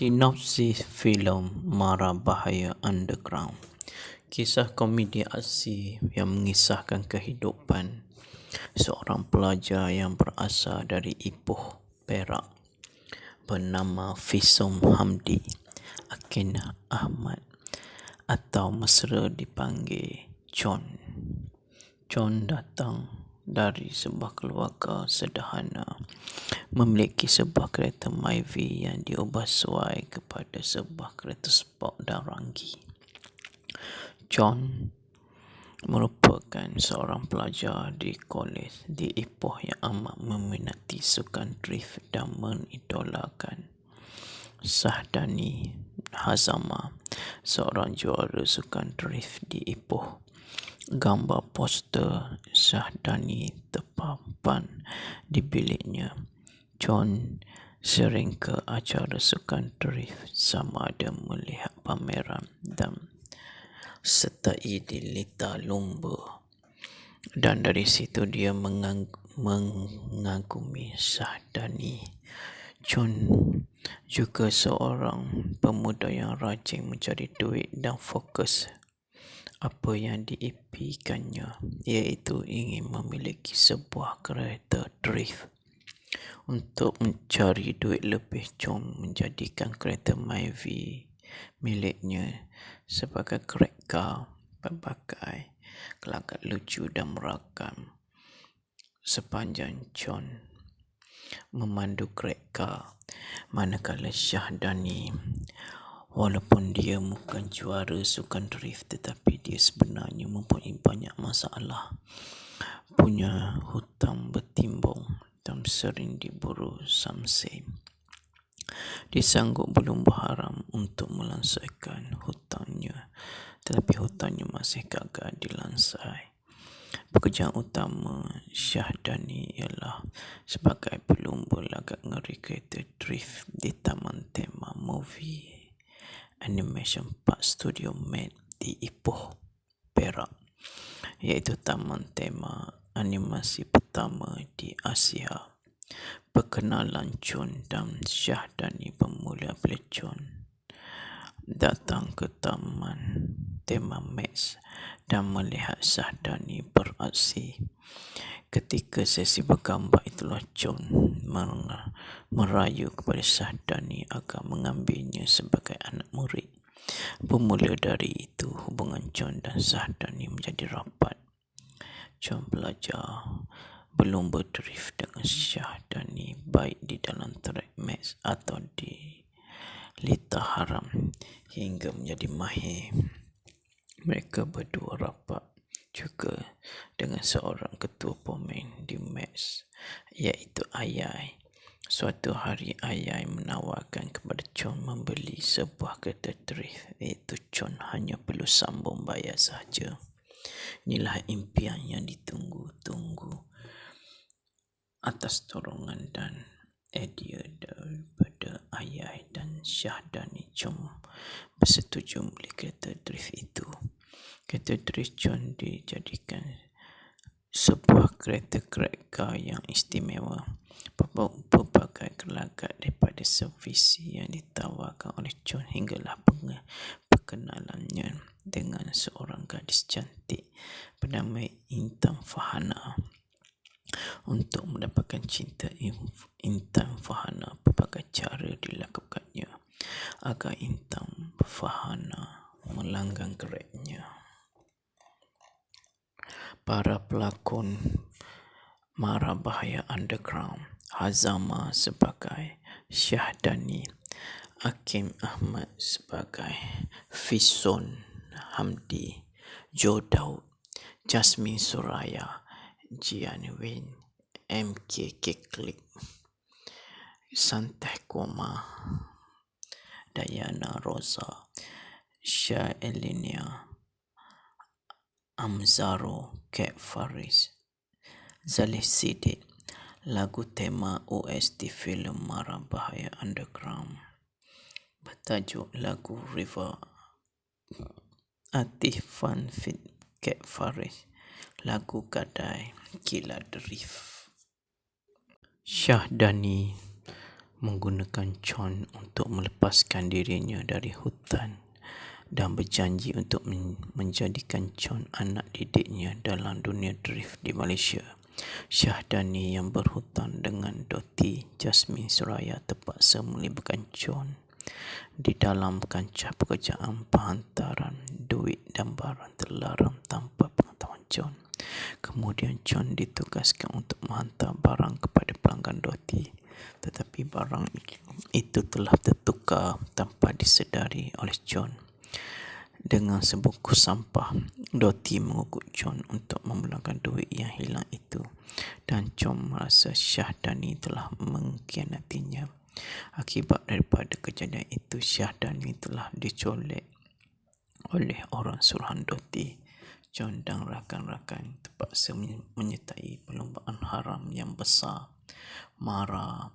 Sinopsis filem Mara Bahaya Underground. Kisah komedi aksi yang mengisahkan kehidupan seorang pelajar yang berasal dari Ipoh, Perak, bernama Fisom Hamdi Akin Ahmad atau mesra dipanggil Con. Con datang dari sebuah keluarga sederhana, memiliki sebuah kereta Myvi yang diubah sesuai kepada sebuah kereta sport dan ranggi. John merupakan seorang pelajar di kolej di Ipoh yang amat meminati sukan drift dan mengidolakan Sahdani Hazama, seorang juara sukan drift di Ipoh. Gambar poster Sahdani terpampang di biliknya. John sering ke acara sukan drift sama ada melihat pameran dan sertai di litar lumba. Dan dari situ dia mengagumi Sahdani. John juga seorang pemuda yang rajin mencari duit dan fokus apa yang diimpikannya, iaitu ingin memiliki sebuah kereta drift. Untuk mencari duit lebih, John menjadikan kereta Myvi miliknya sebagai kereta berbagai gelagat lucu dan merakam. Sepanjang John memandu kereta, manakala Sahdani, walaupun dia bukan juara sukan drift, tetapi dia sebenarnya mempunyai banyak masalah, punya hutang bertimbung dan sering diburu samsek. Dia sanggup berlumba haram untuk melansaikan hutangnya, tetapi hutangnya masih gagal dilansai. Pekerjaan utama Sahdani ialah sebagai pelumba lagak ngeri kereta drift di Taman Tema Movie Animation Park Studio Made di Ipoh, Perak, iaitu taman tema animasi pertama di Asia. Perkenalan John dan Sahdani bermula bila John datang ke taman tema Max dan melihat Sahdani beraksi. Ketika sesi bergambar itulah John merayu kepada Sahdani agar mengambilnya sebagai anak murid. Bermula dari itu, hubungan John dan Sahdani menjadi rapat. John belajar berlumba drift dengan Sahdani baik di dalam track match atau di litar haram hingga menjadi mahir. Mereka berdua rapat juga dengan seorang ketua pemain di match, iaitu Ayai. Suatu hari Ayai menawarkan kepada John membeli sebuah kereta drift, iaitu John hanya perlu sambung bayar sahaja. Inilah impian yang ditunggu-tunggu. Atas dorongan dan idea daripada Ayai dan Sahdani, John bersetuju membeli kereta drift itu. Kereta drift John dijadikan sebuah kereta yang istimewa. Berbagai gelagat daripada servis yang ditawarkan oleh John hinggalah perkenalannya dengan seorang gadis cantik bernama Intan Fahana. Untuk mendapatkan cinta Intan Fahana, berbagai cara dilakukannya agar Intan Fahana melanggang keretnya. Para pelakon Mara Bahaya Underground: Hazama sebagai Sahdani, Akin Ahmad sebagai Fisom Hamdi, Joe Daud, Jasmine Suraya, Jian Win, MK Keklik, Santeh Koma, Dayana Rosa, Syah Elinia, Amzaro, Kek Faris, Zalih Sidik. Lagu tema OST filem Mara Bahaya Underground bertajuk lagu River. Atifan Fit Kek Faris, lagu Gadai Gila Drift. Sahdani menggunakan Chon untuk melepaskan dirinya dari hutan dan berjanji untuk menjadikan Chon anak didiknya dalam dunia drift di Malaysia. Syahdani yang berhutang dengan Doti Jasmine Suraya terpaksa melibatkan Chon di dalam kancah pekerjaan penghantaran duit dan barang terlarang tanpa pengetahuan Chon. Kemudian Chon ditugaskan untuk menghantar barang kepada pelanggan Doti, tetapi barang itu telah tertukar tanpa disedari oleh Chon. Dengan sebungkus sampah, Doti mengugut Chon untuk memulangkan duit yang hilang itu, dan Chon merasa Syahdani telah mengkhianatinya. Akibat daripada kejadian itu, Syahdani telah dicolek oleh orang suruhan Doti. Chon dan rakan-rakan terpaksa menyertai perlombaan haram yang besar, Mara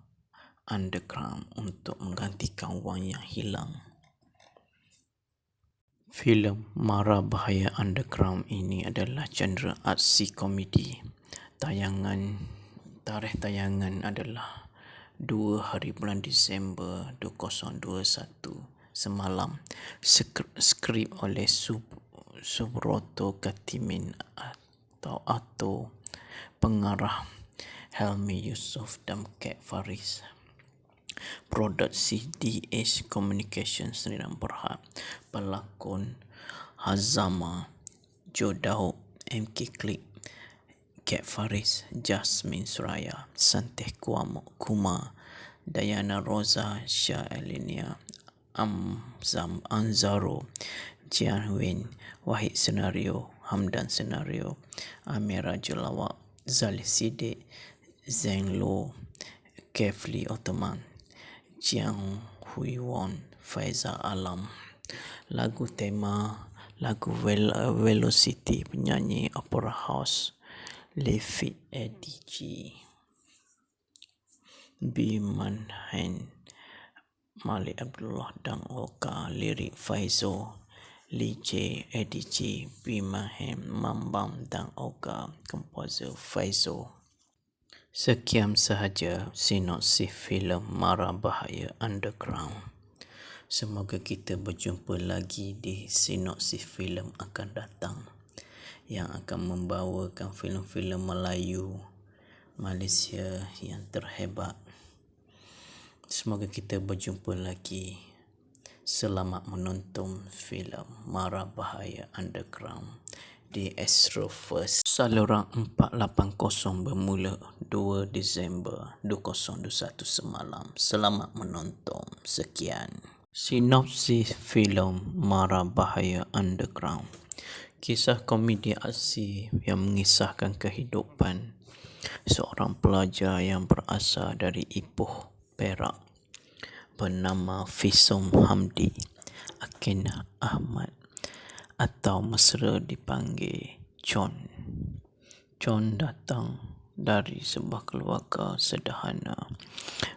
Underground, untuk menggantikan wang yang hilang. Filem Mara Bahaya Underground ini adalah genre aksi komedi. Tarikh tayangan adalah 2 hari bulan Disember 2021 semalam. Skrip oleh Subroto Katimin atau pengarah Helmi Yusof dan Kek Faris. Produksi DH Communications Sdn Bhd. Pelakon Hazama, Joe MK Klik, Kek Faris, Jasmine Suraya, Santeh Kumar, Dayana Rosa, Syah Elinia, Anzaro, Jian Win, Wahid Senario, Hamdan Senario, Amira Jelawak, Zalih Sidik, Zeng Lo, Kefli Ottoman, Jiang Hui Won, Faiza Alam. Lagu tema lagu Velocity, penyanyi Opera House, Lefit ADG, B. Manhan, Malik Abdullah dan Oka. Lirik Faizo, Lee J. ADG, B. Manhan, Mambam dan Oka. Komposer Faizo. Sekian sahaja sinopsis filem Mara Bahaya Underground. Semoga kita berjumpa lagi di sinopsis filem akan datang yang akan membawakan filem-filem Melayu Malaysia yang terhebat. Semoga kita berjumpa lagi. Selamat menonton filem Mara Bahaya Underground di Astro First. Saluran 480 bermula 2 Disember 2021 semalam. Selamat menonton. Sekian. Sinopsis filem Mara Bahaya Underground. Kisah komedi aksi yang mengisahkan kehidupan seorang pelajar yang berasal dari Ipoh, Perak, bernama Fisum Hamdi Akin Ahmad atau mesra dipanggil Chon. Chon datang dari sebuah keluarga sederhana,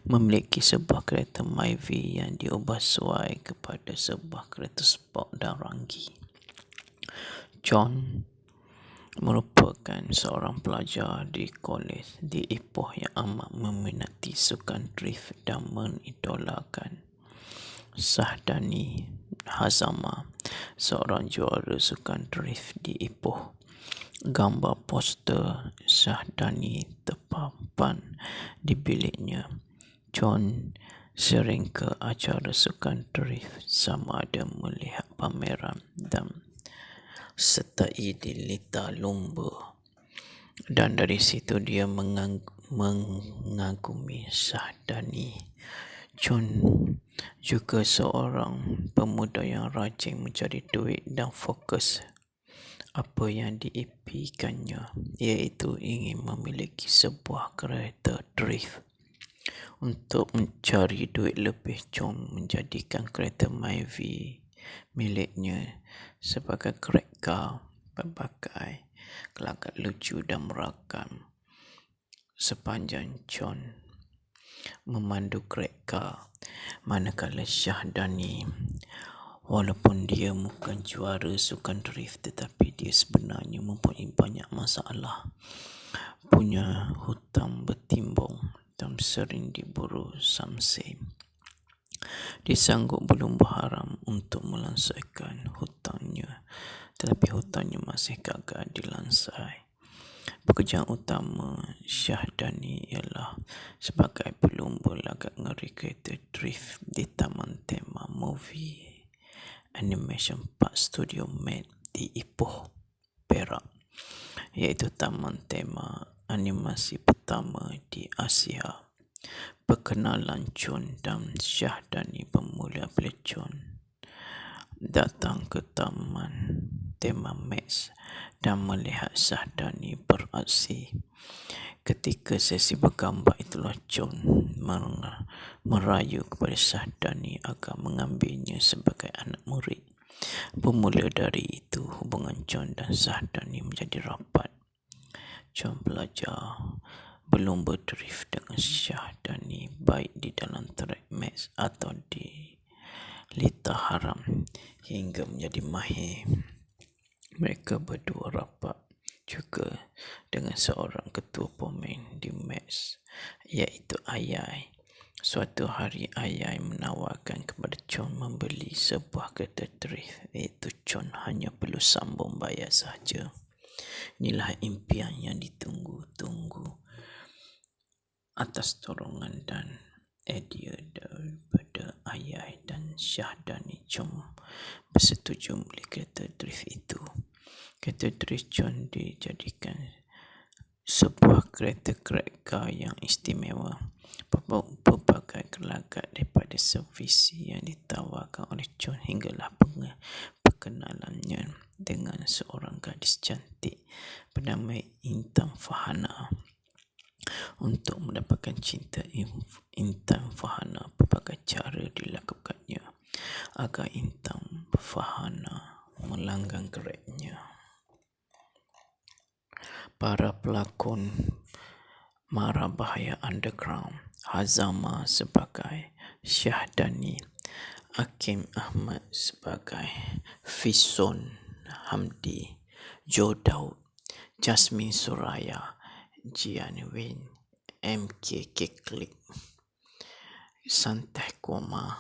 memiliki sebuah kereta Myvi yang diubah sesuai kepada sebuah kereta sport dan ranggi. Chon merupakan seorang pelajar di kolej di Ipoh yang amat meminati sukan drift dan mengidolakan Syahdani Hazama, seorang juara sukan drift di Ipoh. Gambar poster Syahdani terpampang di biliknya. Chon sering ke acara sukan drift sama ada melihat pameran dan sertai di lita lumba, dan dari situ dia mengagumi Syahdani. Chon juga seorang pemuda yang rajin mencari duit dan fokus apa yang diimpikannya, iaitu ingin memiliki sebuah kereta drift. Untuk mencari duit lebih, Chon menjadikan kereta Myvi miliknya sebagai kereta berbagai gelagat lucu dan merakam. Sepanjang Chon memandu kereta, manakala Syahdani, walaupun dia bukan juara sukan drift, tetapi dia sebenarnya mempunyai banyak masalah, punya hutang bertimbung dan sering diburu Samsei. Disanggup belum berharam untuk melansaikan hutannya, tetapi hutannya masih gagal dilansai. Pekerjaan utama Syahdani ialah sebagai pelumba lagak ngeri kereta drift di Taman Tema Movie Animation Park Studio Made di Ipoh, Perak, iaitu taman tema animasi pertama di Asia. Perkenalan Chon dan Syahdani bermula bila Chon datang ke taman tema Max dan melihat Syahdani beraksi. Ketika sesi bergambar itulah Chon merayu kepada Syahdani agar mengambilnya sebagai anak murid. Bermula dari itu, hubungan Chon dan Syahdani menjadi rapat. Chon belajar berlumba drift dengan Syahdani baik di dalam track Max atau di Lita Haram hingga menjadi mahir. Mereka berdua rapat juga dengan seorang ketua pemain di Max, iaitu Ayai. Suatu hari Ayai menawarkan kepada Chon membeli sebuah kereta drift, iaitu Chon hanya perlu sambung bayar sahaja. Inilah impian yang ditunggu-tunggu. Atas dorongan dan idea daripada Ayai dan Syahdani, Chon bersetuju membeli kereta drift itu. Kereta drift Chon dijadikan sebuah kereta car yang istimewa. Pelbagai gelagat daripada servis yang ditawarkan oleh Chon hinggalah perkenalannya dengan seorang gadis cantik bernama Intan Farhana. Untuk mendapatkan cinta Intan Farhana, pelbagai cara dilakukannya agar Intan Farhana melanggang geraknya. Para pelakon Mara Bahaya Underground: Hazama sebagai Syahdani, Hakim Ahmad sebagai Fison Hamdi, Joe Daud, Jasmine Suraya, Jian Win, MK Keklik, Santeh Koma,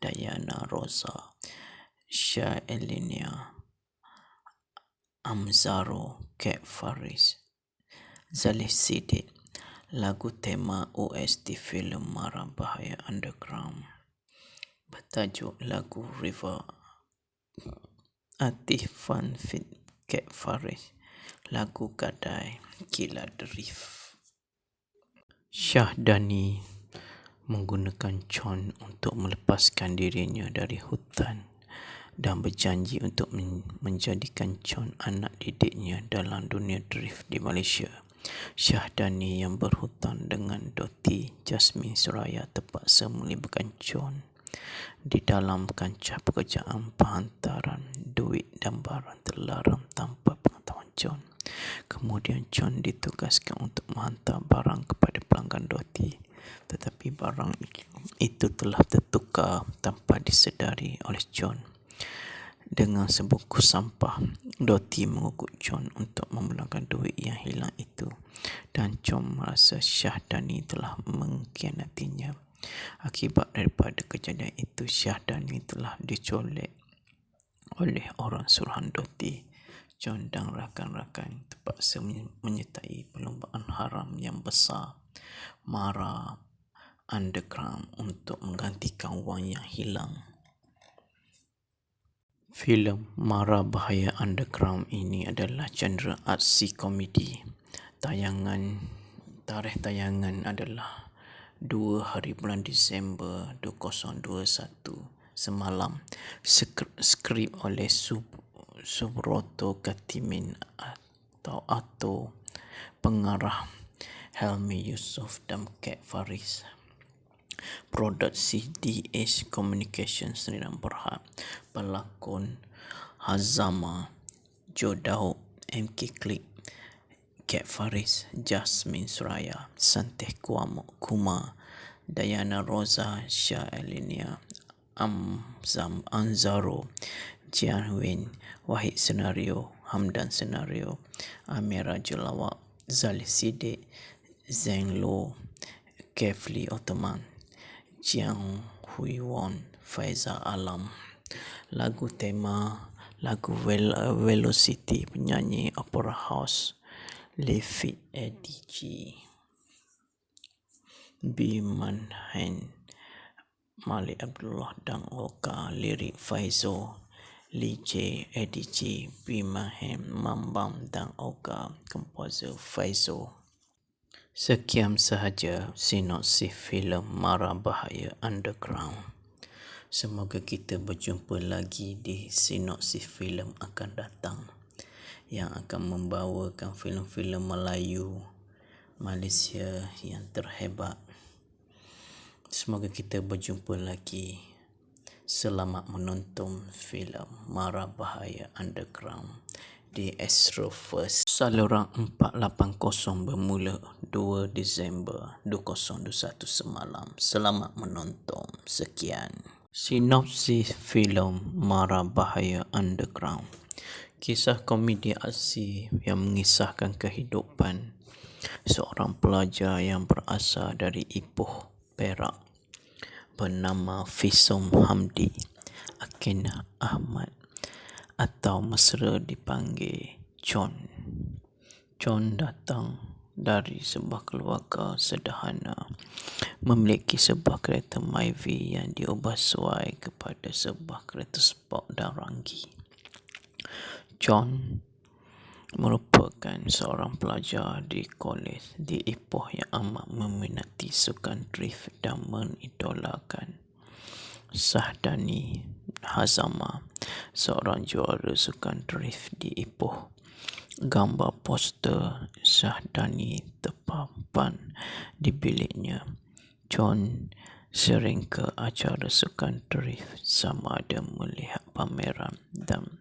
Dayana Rosa, Syah Elinia, Amzaro, Kat Faris, Zalih Sidik. Lagu tema OST filem Mara Bahaya Underground bertajuk lagu River. Atifan Fit Kat Faris, lagu Gadai Gila Drift. Syahdani menggunakan Chon untuk melepaskan dirinya dari hutan dan berjanji untuk menjadikan Chon anak didiknya dalam dunia drift di Malaysia. Syahdani yang berhutang dengan Doti Jasmine Suraya terpaksa melibatkan Chon di dalam kancah pekerjaan penghantaran duit dan barang terlarang tanpa pengetahuan Chon. Kemudian Chon ditugaskan untuk menghantar barang kepada pelanggan Doti, tetapi barang itu telah tertukar tanpa disedari oleh Chon dengan sebungkus sampah. Doti mengugut Chon untuk memulangkan duit yang hilang itu, dan Chon merasa Syahdani telah mengkhianatinya. Akibat daripada kejadian itu, Syahdani telah dicolek oleh orang suruhan Doti. Chon dan rakan-rakan terpaksa menyertai perlombaan haram yang besar Mara Underground untuk menggantikan wang yang hilang. Filem Mara Bahaya Underground ini adalah genre aksi komedi. Tarikh tayangan adalah 2 hari bulan Disember 2021 semalam. Skrip oleh Subroto Katimin atau pengarah Helmi Yusof dan Kat Faris. Produksi DH Communication Sdn Bhd. Pelakon Hazama, Joe Daud, MK Klik, Kat Faris, Jasmine Suraya, Santeh Kuma, Dayana Rosa, Syah Elinia, Anzaro, Jian Win, Wahid Senario, Hamdan Senario, Amira Jelawak, Zalih Sidik, Zheng Luo, Kefli Ottoman, Jiang Huiwon, Faizal Alam. Lagu tema lagu Velocity penyanyi Opera House, Lefit ADG. B. Manhan, Malik Abdullah dan Oka. Lirik Faizo, Lee J. ADG, B. Manhan, Mambam dan Oka. Komposer Faizo. Sekian sahaja sinopsis filem Mara Bahaya Underground. Semoga kita berjumpa lagi di sinopsis filem akan datang yang akan membawakan filem-filem Melayu Malaysia yang terhebat. Semoga kita berjumpa lagi. Selamat menonton filem Mara Bahaya Underground di Astro First. Saluran 480 bermula 2 Disember 2021 semalam. Selamat menonton. Sekian. Sinopsis filem Mara Bahaya Underground. Kisah komedi aksi yang mengisahkan kehidupan seorang pelajar yang berasal dari Ipoh, Perak, bernama Fisom Hamdi Akin Ahmad atau mesra dipanggil John. John datang dari sebuah keluarga sederhana, memiliki sebuah kereta Myvi yang diubah sesuai kepada sebuah kereta sport dan ranggi. John merupakan seorang pelajar di kolej di Ipoh yang amat meminati sukan drift dan mengidolakan Sahdani Hazama, seorang juara sukan drift di Ipoh. Gambar poster Sahdani terpampang di biliknya. John sering ke acara sukan drift sama ada melihat pameran dan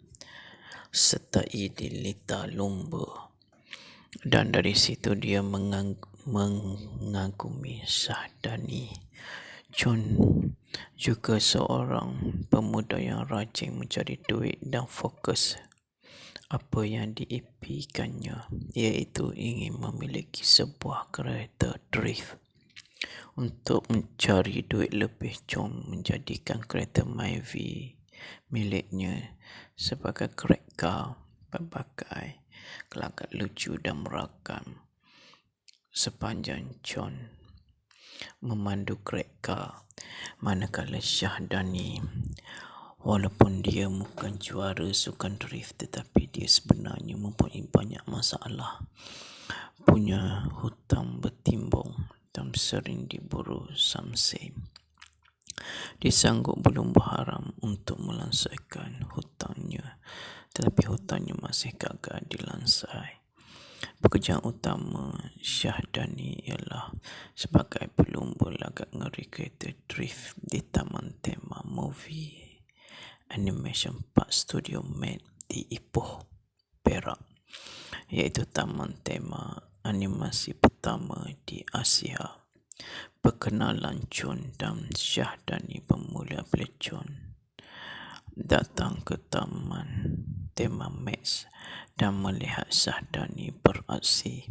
sertai di litar lumba, dan dari situ dia mengagumi Sahdani. John juga seorang pemuda yang rajin mencari duit dan fokus apa yang diimpikannya, iaitu ingin memiliki sebuah kereta drift. Untuk mencari duit lebih, John menjadikan kereta Myvi miliknya sebagai kereta berbagai gelagat lucu dan merakam. Sepanjang John memandu kereta, manakala Sahdani, walaupun dia bukan juara sukan drift, tetapi dia sebenarnya mempunyai banyak masalah, punya hutang bertimbung dan sering diburu samsek. Dia sanggup berlumba haram untuk melansaikan hutangnya, tetapi hutangnya masih gagal dilansai. Pekerjaan utama Sahdani ialah sebagai pelumba lagak ngeri kereta drift di Taman Tema Movie Animation Park Studio Made di Ipoh, Perak, iaitu taman tema animasi pertama di Asia. Perkenalan John dan Sahdani bermula bila John datang ke taman tema Max dan melihat Sahdani beraksi.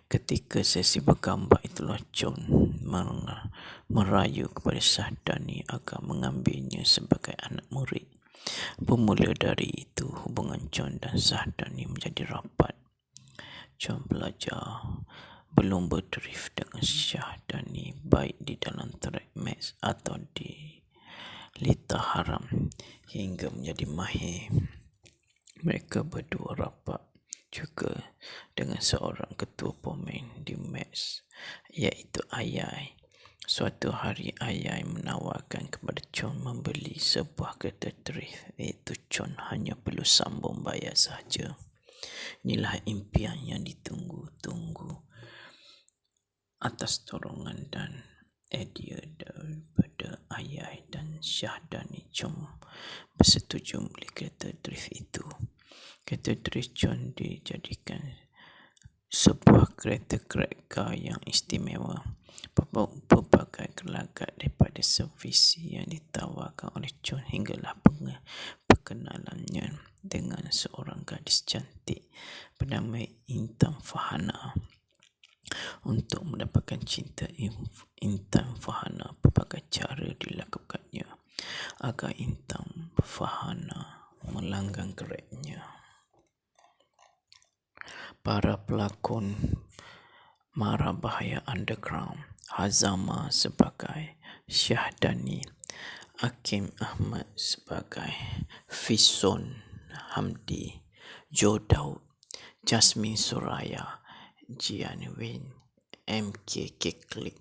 Ketika sesi bergambar itulah John merayu kepada Sahdani agar mengambilnya sebagai anak murid. Bermula dari itu, hubungan John dan Sahdani menjadi rapat. John belajar berlumba drift dengan Sahdani, baik di dalam track match atau di litar haram, hingga menjadi mahir. Mereka berdua rapat juga dengan seorang ketua pemain di match, iaitu Ayai. Suatu hari Ayai menawarkan kepada John membeli sebuah kereta drift, iaitu John hanya perlu sambung bayar sahaja. Inilah impian yang ditunggu-tunggu. Atas dorongan dan idea daripada Ayai dan Sahdani, John bersetuju membeli kereta drift itu. Kereta drift John dijadikan sebuah kereta yang istimewa. Berbagai gelagat daripada servis yang ditawarkan oleh John hinggalah perkenalannya dengan seorang gadis cantik bernama Intan Fahana. untuk mendapatkan cinta Intan Farhana. Pelbagai cara dilakukannya agar Intan Farhana melanggang keretnya. Para pelakon Mara Bahaya Underground: Hazama sebagai Syahdani, Hakim Ahmad sebagai Fison Hamdi, Joe Daud, Jasmine Suraya, Jian Win, MK Keklik,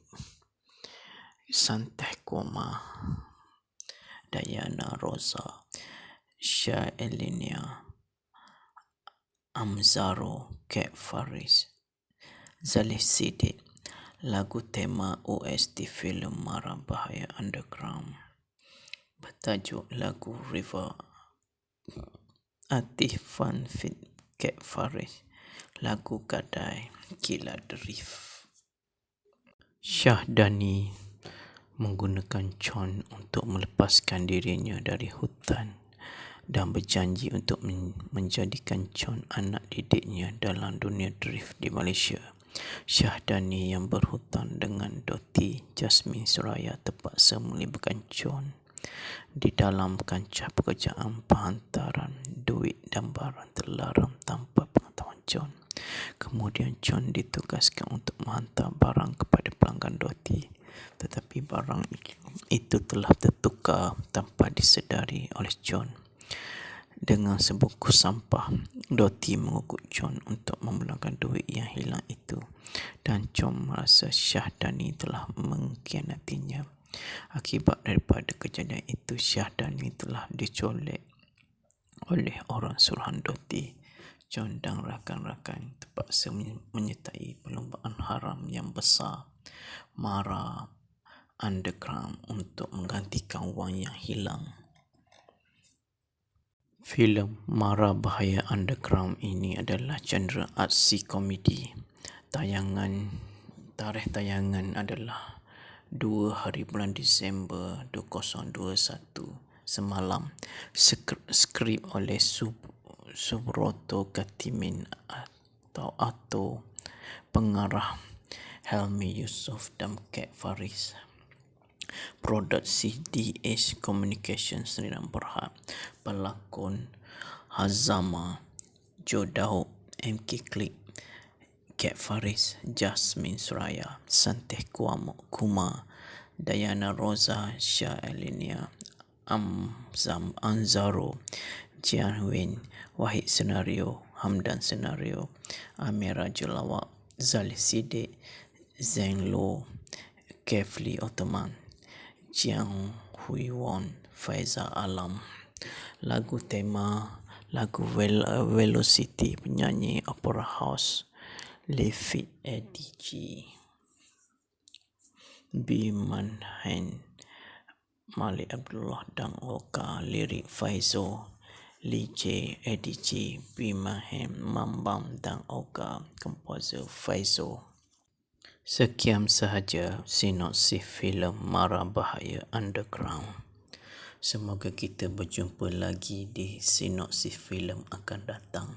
Santeh Koma, Diana Rosa, Syah Elinia, Amzaro, Kek Faris, Zalih Siddiq. Lagu tema OST filem Mara Bahaya Underground bertajuk lagu River. Atifan Fit Kek Faris. Lagu Gadai Gila Derif. Syahdani menggunakan Con untuk melepaskan dirinya dari hutan dan berjanji untuk menjadikan Con anak didiknya dalam dunia drift di Malaysia. Syahdani yang berhutang dengan Doti Jasmine Suraya terpaksa melibatkan Con di dalam kancah pekerjaan penghantaran duit dan barang terlarang tanpa pengetahuan Con. Kemudian Con ditugaskan untuk menghantar barang kepada pelanggan Doti, tetapi barang itu telah tertukar tanpa disedari oleh Con. Dengan sebungkus sampah, Doti mengukut Con untuk memulangkan duit yang hilang itu, dan Con merasa Syahdani telah mengkhianatinya. Akibat daripada kejadian itu, Syahdani telah dicolek oleh orang suruhan Doti. Con dan rakan-rakan terpaksa menyertai perlombaan haram yang besar Mara Underground untuk menggantikan wang yang hilang. Filem Mara Bahaya Underground ini adalah genre aksi komedi. Tarikh tayangan adalah 2 hari bulan Disember 2021 semalam. Skrip oleh Subroto Katimin atau pengarah Helmi Yusof dan Kek Faris. Produksi DH Communications Sdn Bhd. Pelakon Hazama, Joe Daud, MK Klik, Kek Faris, Jasmine Suraya, Santeh Kuma, Diana Rosa, Syah Elinia, Anzaro, Jian Win, Wahid Senario, Hamdan Senario, Amira Jelawak, Zalih Siddiq, Zeng Lo, Kefli Ottoman, Jiang Hui Won, Faizal Alam. Lagu tema lagu Velocity penyanyi Opera House, Lefit ADG, B. Manhain, Malik Abdullah dan Oka. Lirik Faizo, Lee J, ADG, B. Manhain, Mambam dan Oka. Komposer Faizo. Sekian sahaja sinopsis filem Mara Bahaya Underground. Semoga kita berjumpa lagi di sinopsis filem akan datang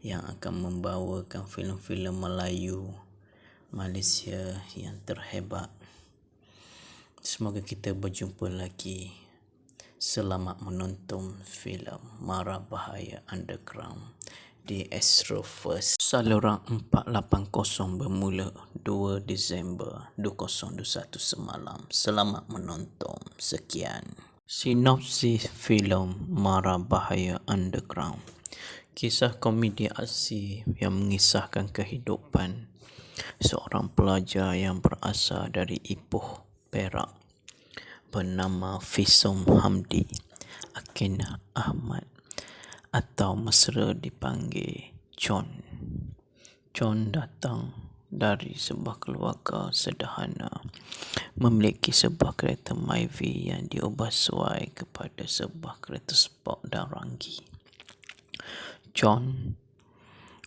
yang akan membawakan filem-filem Melayu Malaysia yang terhebat. Semoga kita berjumpa lagi. Selamat menonton filem Mara Bahaya Underground di Astro First. Saluran 480 bermula 2 Disember 2021 semalam. Selamat menonton. Sekian. Sinopsis filem Mara Bahaya Underground. Kisah komedi aksi yang mengisahkan kehidupan seorang pelajar yang berasal dari Ipoh, Perak, bernama Fison Hamdi, Hakim Ahmad atau mesra dipanggil Con. Con datang dari sebuah keluarga sederhana, memiliki sebuah kereta Myvi yang diubah sesuai kepada sebuah kereta sport dan ranggi. Con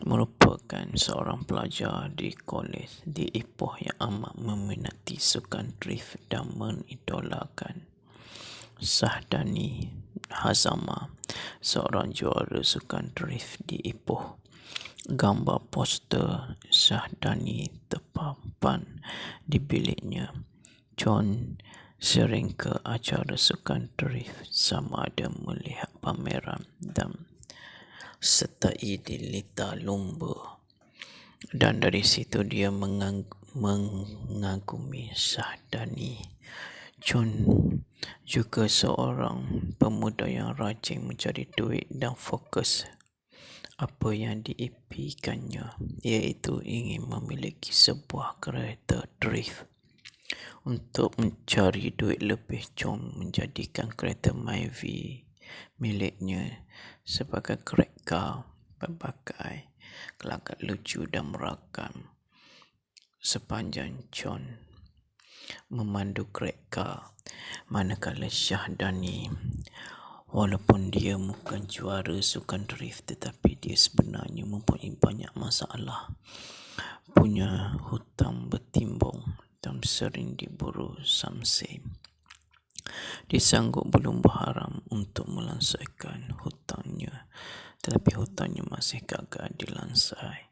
merupakan seorang pelajar di kolej di Ipoh yang amat meminati sukan drift dan mengidolakan Syahdani Hazama, seorang juara sukan drift di Ipoh. Gambar poster Syahdani terpapan di biliknya. John sering ke acara sukan drift sama ada melihat pameran dan sertai di litar lumba. Dan dari situ dia mengagumi Syahdani. John juga seorang pemuda yang rajin mencari duit dan fokus apa yang diimpikannya, iaitu ingin memiliki sebuah kereta drift. Untuk mencari duit lebih, John menjadikan kereta Myvi miliknya sebagai kereta berbagai gelagat lucu dan merakam. Sepanjang John memandu kereta, manakala Syahdani, walaupun dia bukan juara sukan drift, tetapi dia sebenarnya mempunyai banyak masalah, punya hutang bertimbung dan sering diburu samsi. Dia sanggup berlumba haram untuk melansaikan hutangnya, tetapi hutangnya masih gagal dilansai.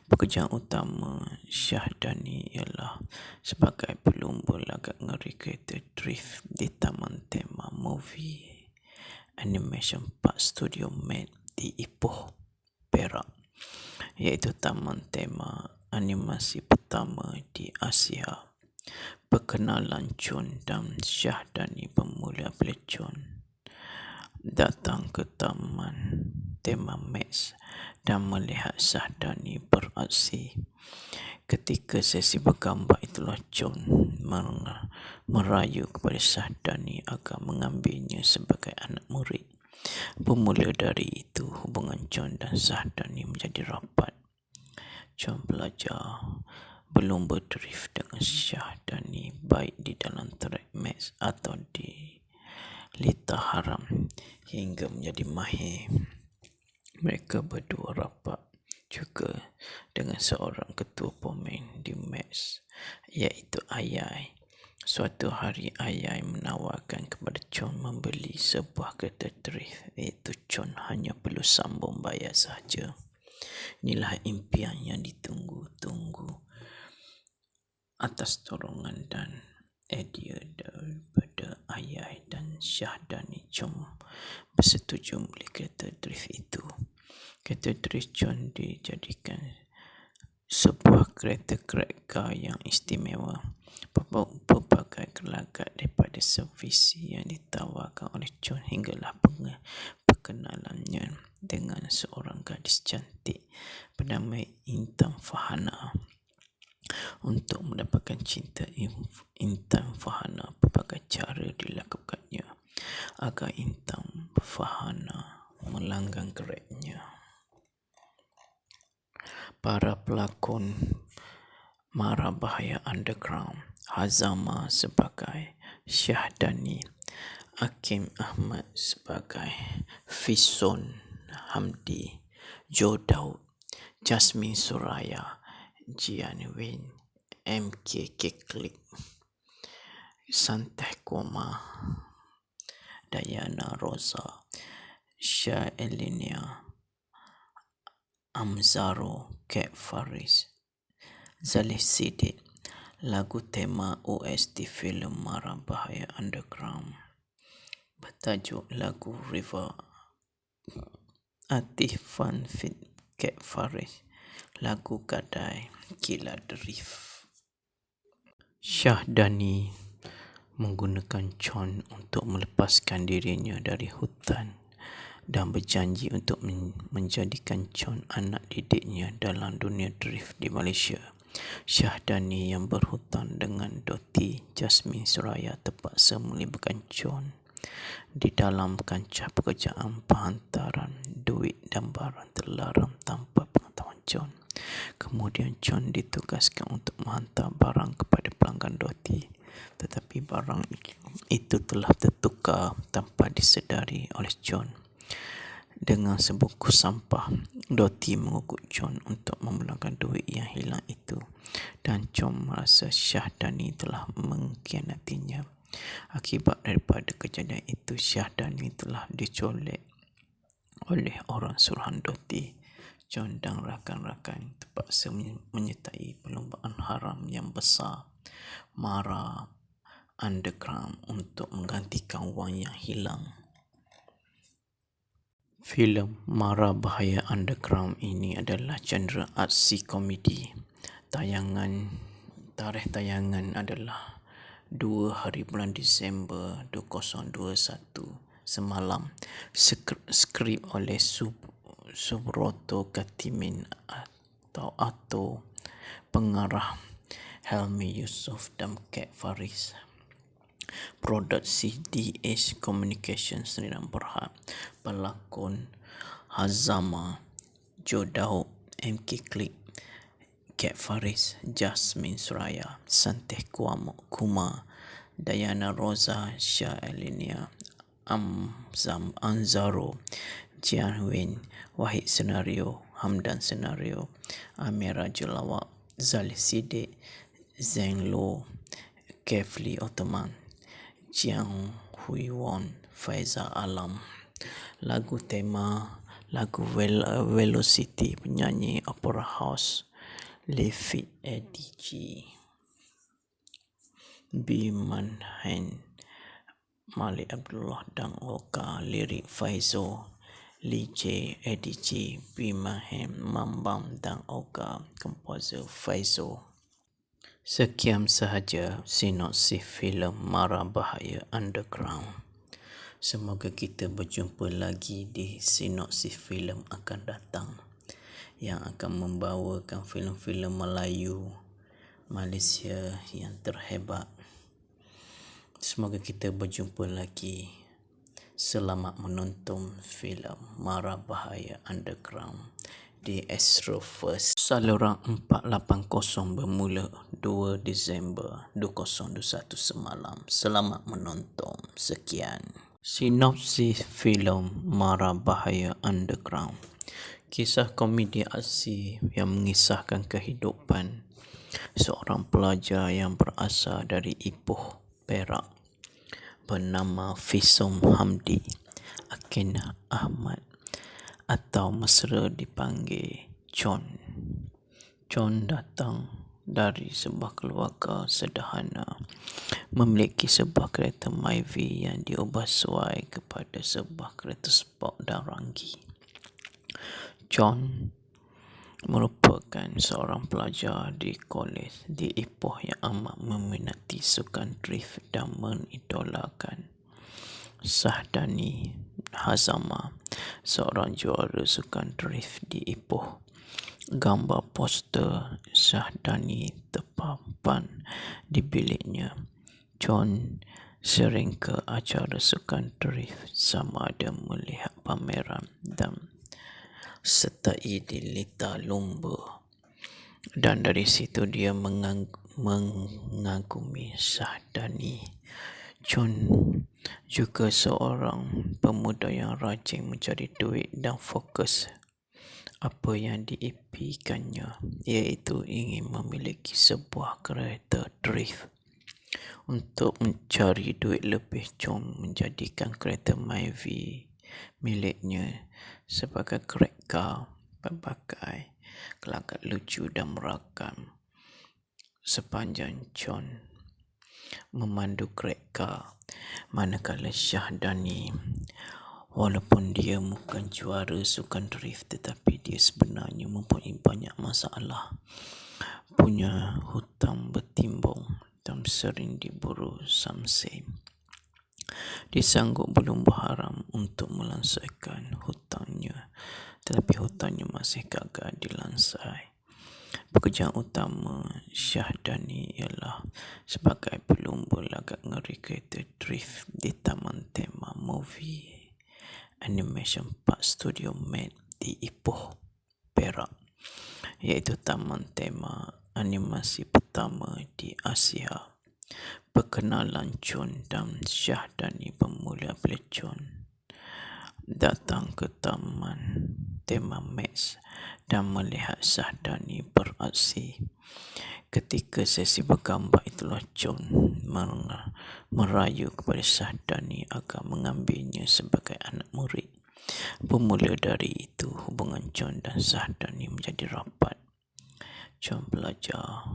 Pekerjaan utama Syahdani ialah sebagai pelumba lagak ngeri kereta drift di Taman Tema Movie Animation Park Studio Made di Ipoh, Perak, iaitu taman tema animasi pertama di Asia. Perkenalan John dan Syahdani bermula bila John datang ke taman tema Max dan melihat Syahdani beraksi. Ketika sesi bergambar itulah John merayu kepada Syahdani agar mengambilnya sebagai anak murid. Bermula dari itu, hubungan John dan Syahdani menjadi rapat. John belajar berlumba drift dengan Syahdani baik di dalam track match atau di litar haram hingga menjadi mahir. Mereka berdua rapat juga dengan seorang ketua pemain di match, iaitu Ayai. Suatu hari Ayai menawarkan kepada John membeli sebuah kereta drift, iaitu John hanya perlu sambung bayar sahaja. Inilah impian yang ditunggu-tunggu. Atas dorongan dan idea daripada Ayai dan Syahdani, John bersetuju membeli kereta drift itu. Kereta drift John dijadikan sebuah kereta yang istimewa. Pelbagai gelagat daripada servis yang ditawarkan oleh John hinggalah perkenalannya dengan seorang gadis cantik bernama Intan Farhana. Untuk mendapatkan cinta Intan Farhana, pelbagai cara dilakukannya agar Intan Farhana melanggang keretnya. Para pelakon Mara Bahaya Underground: Hazama sebagai Syahdani, Hakim Ahmad sebagai Fison Hamdi, Joe Daud, Jasmine Suraya, Jian Win, MK Keklik, Santeh Koma, Dayana Rosa, Syah Elinia, Amzaro, Kek Faris, Zalih Sidik. Lagu tema OST filem Mara Bahaya Underground bertajuk lagu River. Atifan Fit Kek Faris, lagu Gadai Gila Drift. Syahdani menggunakan John untuk melepaskan dirinya dari hutan dan berjanji untuk menjadikan John anak didiknya dalam dunia drift di Malaysia. Syahdani yang berhutang dengan Doti Jasmine Suraya terpaksa melibatkan John di dalam kancah pekerjaan penghantaran duit dan barang terlarang tanpa pengetahuan John. Kemudian John ditugaskan untuk menghantar barang kepada pelanggan Doti, tetapi barang itu telah tertukar tanpa disedari oleh John dengan sebungkus sampah. Doti mengugut John untuk memulangkan duit yang hilang itu, dan John merasa Syahdani telah mengkhianatinya. Akibat daripada kejadian itu, Syahdani telah dicolek oleh orang suruhan Doti. John dan rakan-rakan terpaksa menyertai perlombaan haram yang besar Mara Underground untuk menggantikan wang yang hilang. Filem Mara Bahaya Underground ini adalah genre aksi komedi. Tarikh tayangan adalah 2 hari bulan Disember 2021 semalam. Skrip oleh Subroto Katimin atau pengarah Helmi Yusof dan Kek Faris. Produksi DH Communications Sdn Bhd. Pelakon Hazama, Joe MK Click, Kek Faris, Jasmine Suraya, Santeh Kumar, Diana Rosa, Shah Elinia, Amzam Anzaro, Jian Win, Wahid Senario, Hamdan Senario, Amira Jelawak, Zali Sidik, Zeng Lo, Kefli Ottoman, Jiang Hui Won, Faiza Alam. Lagu tema lagu Velocity, penyanyi Opera House Lefit ADG. B. Manhan, Malik Abdullah dan Oka. Lirik Faizo, Lee J. ADG, B. Manhan, Mambam dan Oka. Komposer Faizo. Sekian sahaja sinopsis filem Mara Bahaya Underground. Semoga kita berjumpa lagi di sinopsis filem akan datang yang akan membawakan filem-filem Melayu Malaysia yang terhebat. Semoga kita berjumpa lagi. Selamat menonton filem Mara Bahaya Underground di Astro First. Saluran 480 bermula 2 Disember 2021 semalam. Selamat menonton. Sekian. Sinopsis filem Mara Bahaya Underground. Kisah komedi aksi yang mengisahkan kehidupan seorang pelajar yang berasal dari Ipoh, Perak, bernama Fisum Hamdi Akin Ahmad atau mesra dipanggil John. John datang dari sebuah keluarga sederhana, memiliki sebuah kereta Myvi yang diubah sesuai kepada sebuah kereta sport dan ranggi. John merupakan seorang pelajar di kolej di Ipoh yang amat meminati sukan drift dan mengidolakan Sahdani Hazama, seorang juara sukan drift di Ipoh. Gambar poster Sahdani terpampang di biliknya. John sering ke acara sukan drift sama ada melihat pameran dan sertai di lita lumba. Dan dari situ dia mengagumi Sahdani. John juga seorang pemuda yang rajin mencari duit dan fokus apa yang diimpikannya, iaitu ingin memiliki sebuah kereta drift. Untuk mencari duit lebih, John menjadikan kereta Myvi miliknya sebagai crack car berbagai gelagat lucu dan merakam. Sepanjang John memandu crack car, manakala Sahdani, walaupun dia bukan juara sukan drift, tetapi dia sebenarnya mempunyai banyak masalah, punya hutang bertimbung dan sering diburu samseng. Dia sanggup berlumba haram untuk melansaikan hutangnya, tetapi hutangnya masih gagal dilansai. Pekerjaan utama Sahdani ialah sebagai pelumba lagak ngeri kereta drift di Taman Tema Movie Animation Park Studio Med di Ipoh, Perak, iaitu taman tema animasi pertama di Asia. Perkenalan John dan Sahdani bermula bila John datang ke taman tema Max dan melihat Sahdani beraksi. Ketika sesi bergambar itulah John merayu kepada Sahdani agar mengambilnya sebagai anak murid. Bermula dari itu, hubungan John dan Sahdani menjadi rapat. John belajar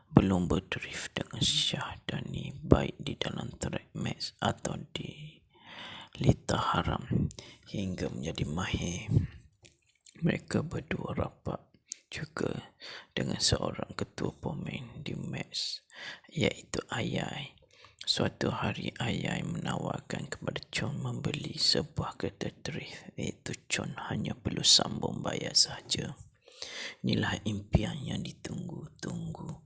berlomba drift dengan Sahdani baik di dalam track match atau di lita haram hingga menjadi mahir. Mereka berdua rapat juga dengan seorang ketua pemain di match, iaitu Ayai. Suatu hari Ayai menawarkan kepada John membeli sebuah kereta drift, iaitu John hanya perlu sambung bayar sahaja. Inilah impian yang ditunggu-tunggu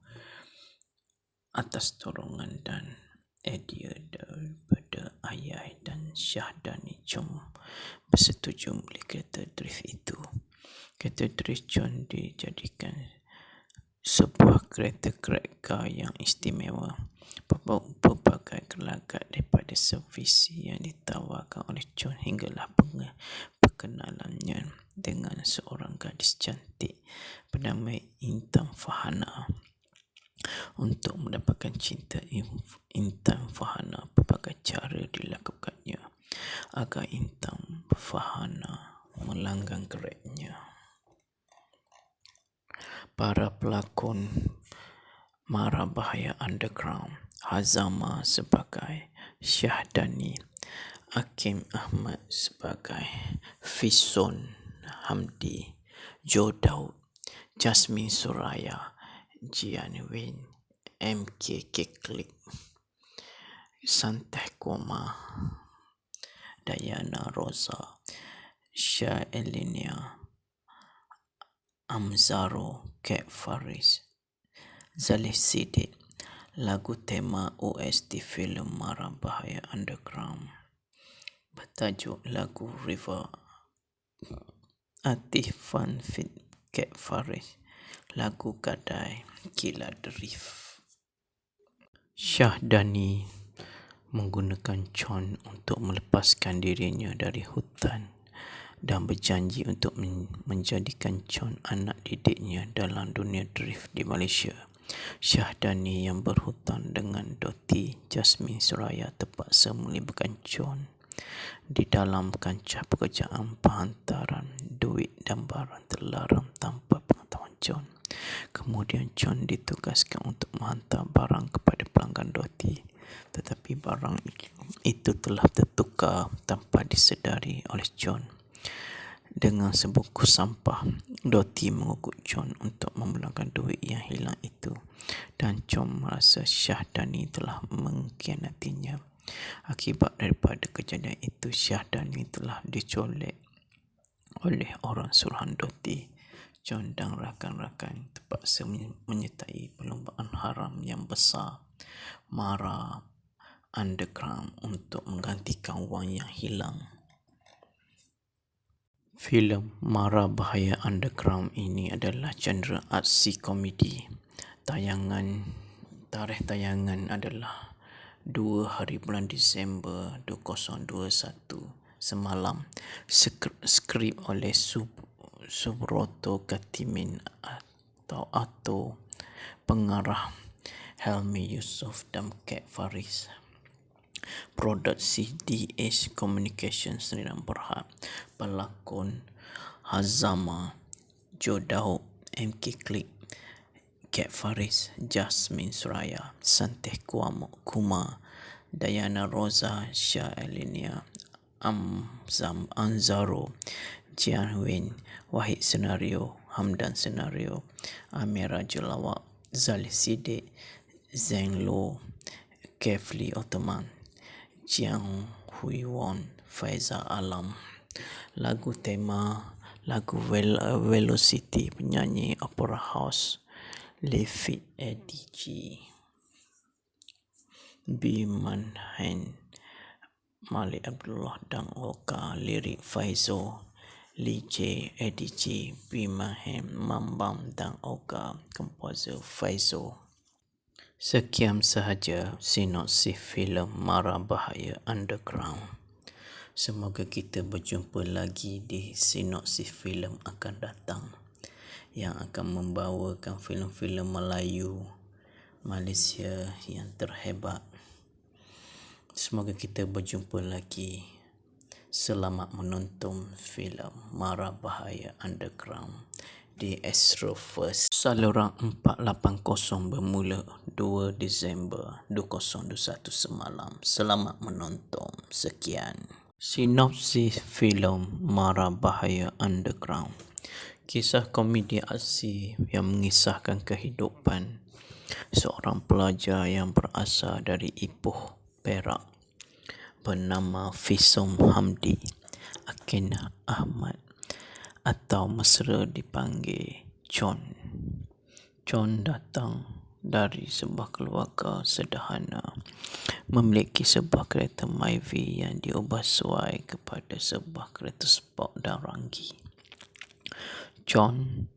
atas dorongan dan idea daripada Ayai dan Sahdani. John bersetuju membeli kereta drift itu. Kereta drift John dijadikan sebuah kereta car yang istimewa. Pelbagai gelagat daripada servis yang ditawarkan oleh John hinggalah perkenalannya dengan seorang gadis cantik bernama Intan Farhana. Untuk mendapatkan cinta Intan Farhana, pelbagai cara dilakukannya agar Intan Farhana melanggang geraknya. Para pelakon Mara Bahaya Underground: Hazama sebagai Sahdani, Hakim Ahmad sebagai Fison Hamdi, Joe Daud, Jasmine Suraya, Jian Win, MK Keklik, Santeh Koma, Diana Rosa, Syah Elinia, Amzaro, Kat Faris, Zalih Siddiq. Lagu tema OST filem Mara Bahaya Underground bertajuk lagu River. Atifan Fit Kat Faris, lagu Gadai Gila Drift. Sahdani menggunakan John untuk melepaskan dirinya dari hutan dan berjanji untuk menjadikan John anak didiknya dalam dunia drift di Malaysia. Sahdani yang berhutang dengan Doti Jasmine Suraya terpaksa melibatkan John di dalam kancah pekerjaan penghantaran duit dan barang terlarang tanpa pengetahuan John. Kemudian John ditugaskan untuk menghantar barang kepada pelanggan Doti, tetapi barang itu telah tertukar tanpa disedari oleh John dengan sebungkus sampah. Doti mengugut John untuk memulangkan duit yang hilang itu, dan John merasa Sahdani telah mengkhianatinya. Akibat daripada kejadian itu, Sahdani telah dicolek oleh orang suruhan Doti. John dan rakan-rakan terpaksa menyertai perlombaan haram yang besar Mara Underground untuk menggantikan wang yang hilang. Filem Mara Bahaya Underground ini adalah genre aksi komedi. Tarikh tayangan adalah 2 hari bulan Disember 2021 semalam. Skrip oleh Subroto Katimin atau pengarah Helmi Yusof dan Kat Faris. Produksi DH Communication Sdn Bhd. Pelakon Hazama, Joe Daud, MK Klik, Kat Faris, Jasmine Suraya, Santeh Kuma, Diana Rosa, Syah Elinia, Anzaro, Jian Win, Wahid Senario, Hamdan Senario, Amira Jelawak, Zalih Siddiq, Zeng Lo, Kefli Ottoman, Jiang Hui Won, Faiza Alam. Lagu tema lagu Velocity, penyanyi Opera House, Lefit ADG, B. Manhain, Malik Abdullah dan Oka. Lirik Faizo, Lee J, ADG, B. Manhain, Mambam dan Oka. Komposer Faizo. Sekian sahaja sinopsis filem Mara Bahaya Underground. Semoga kita berjumpa lagi di sinopsis filem akan datang yang akan membawakan filem-filem Melayu Malaysia yang terhebat. Semoga kita berjumpa lagi. Selamat menonton filem Mara Bahaya Underground di Astro First. Saluran 480 bermula 2 Disember 2021 semalam. Selamat menonton. Sekian. Sinopsis filem Mara Bahaya Underground. Kisah komedi aksi yang mengisahkan kehidupan seorang pelajar yang berasal dari Ipoh, Perak, bernama Fisom Hamdi Akin Ahmad atau mesra dipanggil Con. Con datang dari sebuah keluarga sederhana, memiliki sebuah kereta Myvi yang diubah sesuai kepada sebuah kereta sport dan ranggi. Con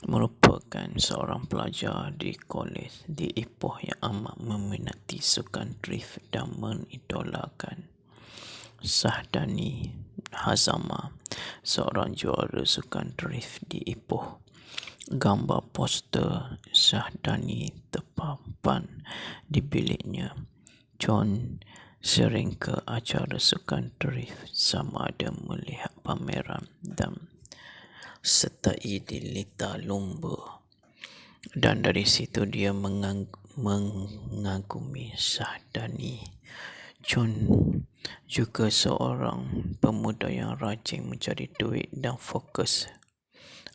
merupakan seorang pelajar di kolej di Ipoh yang amat meminati sukan drift dan mengidolakan Sahdani Hazama, seorang juara sukan drift di Ipoh. Gambar poster Sahdani terpampang di biliknya. John sering ke acara sukan drift sama ada melihat pameran dan sertai di lita lumba, dan dari situ dia mengagumi Sahdani. John juga seorang pemuda yang rajin mencari duit dan fokus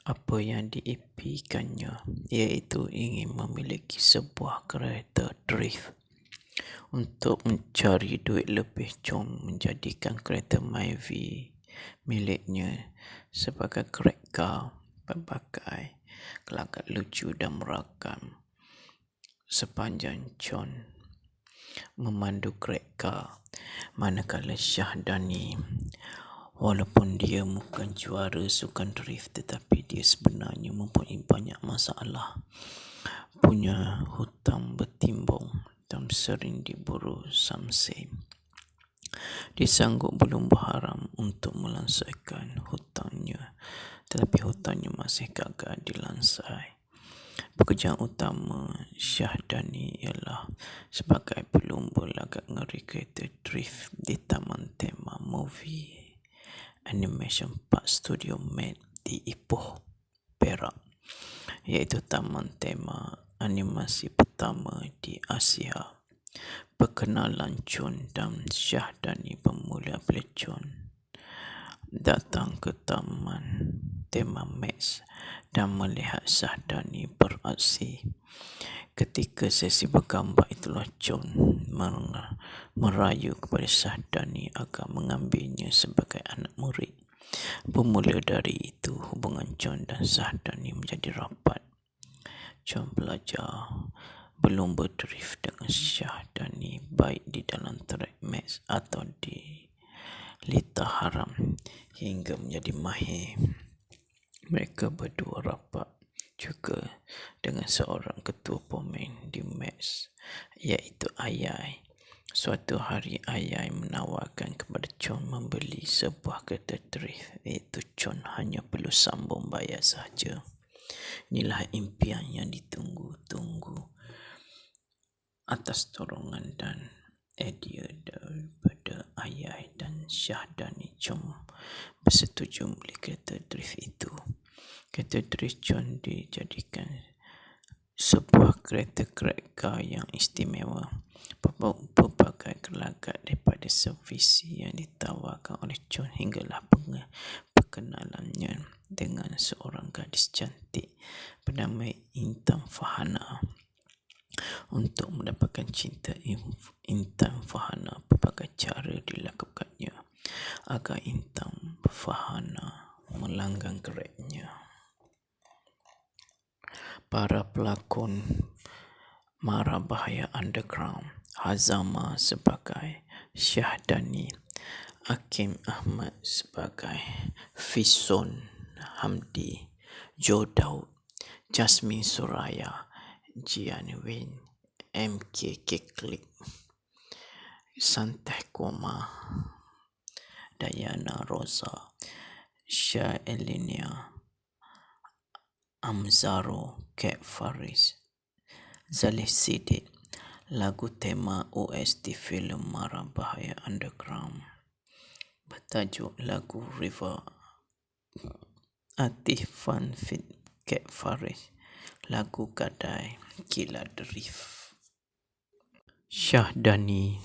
apa yang diimpikannya, iaitu ingin memiliki sebuah kereta drift. Untuk mencari duit lebih, John menjadikan kereta Myvi miliknya sebagai kereta berbagai gelagat lucu dan merakam. Sepanjang John memandu kereta, manakala Sahdani, walaupun dia bukan juara sukan drift, tetapi dia sebenarnya mempunyai banyak masalah, punya hutang bertimbung dan sering diburu samsem. Dia sanggup berlumba haram untuk melansaikan hutangnya, tetapi hutangnya masih gagal dilansai. Pekerjaan utama Sahdani ialah sebagai pelumba lagak ngeri kereta drift di Taman Tema Movie Animation Park Studio Med di Ipoh, Perak, iaitu taman tema animasi pertama di Asia. Perkenalan John dan Sahdani bermula bila John datang ke taman tema Max dan melihat Sahdani beraksi. Ketika sesi bergambar itulah John merayu kepada Sahdani agar mengambilnya sebagai anak murid. Bermula dari itu, hubungan John dan Sahdani menjadi rapat. John belajar berlumba drift dengan Sahdani, baik di dalam track match atau di lita haram, hingga menjadi mahir. Mereka berdua rapat juga dengan seorang ketua pemain di match, iaitu Ayai. Suatu hari Ayai menawarkan kepada John membeli sebuah kereta drift, iaitu John hanya perlu sambung bayar sahaja. Inilah impian yang ditunggu-tunggu. Atas dorongan dan idea daripada Ayai dan Sahdani, John bersetuju membeli kereta drift itu. Kereta drift John dijadikan sebuah kereta yang istimewa. Pelbagai gelagat daripada servis yang ditawarkan oleh John hinggalah perkenalannya dengan seorang gadis cantik bernama Intan Fahana. Untuk mendapatkan cinta Intan Fahana, pelbagai cara dilakukannya agar Intan Fahana melanggang keretnya. Para pelakon Mara Bahaya Underground: Hazama sebagai Sahdani, Akin Ahmad sebagai Fisom Hamdi, Joe Daud, Jasmine Suraya, Jian Win, MK Keklik, Santeh Koma, Dayana Rosa, Syah Elinia, Amzaro, Kek Faris, Zalih Sidik. Lagu tema OST filem Mara Bahaya Underground Tajuk lagu River Atif Fun Fit Cat Faris. Lagu Gadai Gila Drift. Syahdani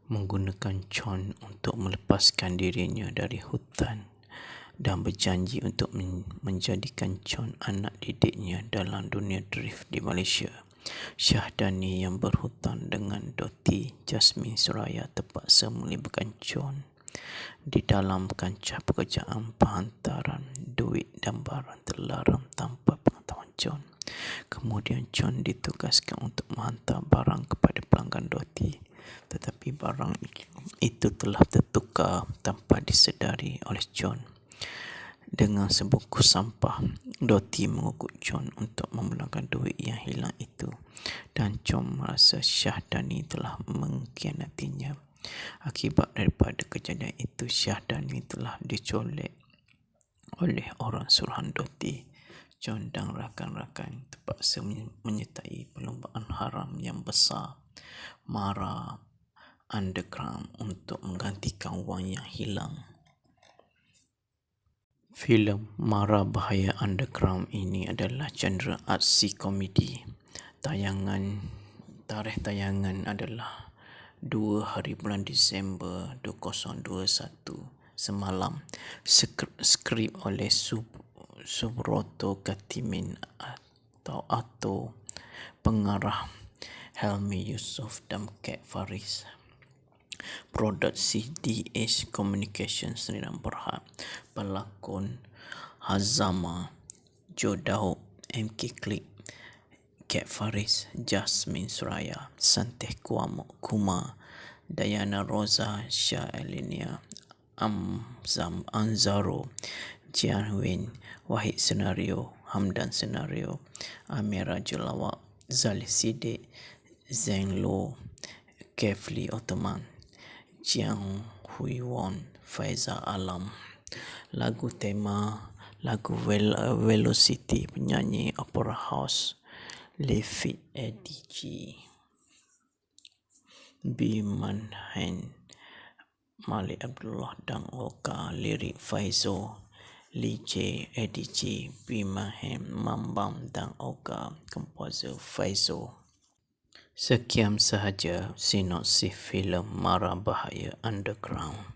menggunakan Con untuk melepaskan dirinya dari hutan dan berjanji untuk menjadikan Con anak didiknya dalam dunia drift di Malaysia. Syahdani yang berhutang dengan Doti Jasmine Suraya terpaksa melibatkan Con di dalam kancah pekerjaan penghantaran duit dan barang terlarang tanpa pengetahuan Con. Kemudian Con ditugaskan untuk menghantar barang kepada pelanggan Doti, tetapi barang itu telah tertukar tanpa disedari oleh Con. Dengan sebungkus sampah, Doti mengugut Con untuk memulangkan duit yang hilang itu, dan Con merasa Syahdani telah mengkhianatinya. Akibat daripada kejadian itu, Syahdani telah dicolek oleh orang suruhan Doti. Con dan rakan-rakan terpaksa menyertai perlombaan haram yang besar, Mara Underground, untuk menggantikan wang yang hilang. Filem Mara Bahaya Underground ini adalah genre aksi komedi. Tarikh tayangan adalah 2 hari bulan Disember 2021 semalam. Skrip oleh Subroto Katimin atau pengarah Helmi Yusof dan Cat Faris. Produksi DH Communication Sdn Bhd. Pelakon Hazama, Joe MK Click, Cat Faris, Jasmine Suraya, Santeh Kumar, Diana Rosa, Shah Elinia, Anzaro, Jian Win, Wahid Senario, Hamdan Senario, Amira Jelawak, Zali Sidik, Zeng Lo, Kefli Ottoman, Jiang Hui Won, Faiza Alam. Lagu tema lagu Velocity, penyanyi Opera House Lefit ADG. B. Manhan, Malik Abdullah dan Oka. Lirik Faizo, Lee J. ADG, B. Manhan, Mambam dan Oka. Komposer Faizo. Sekian sahaja sinopsis filem Mara Bahaya Underground.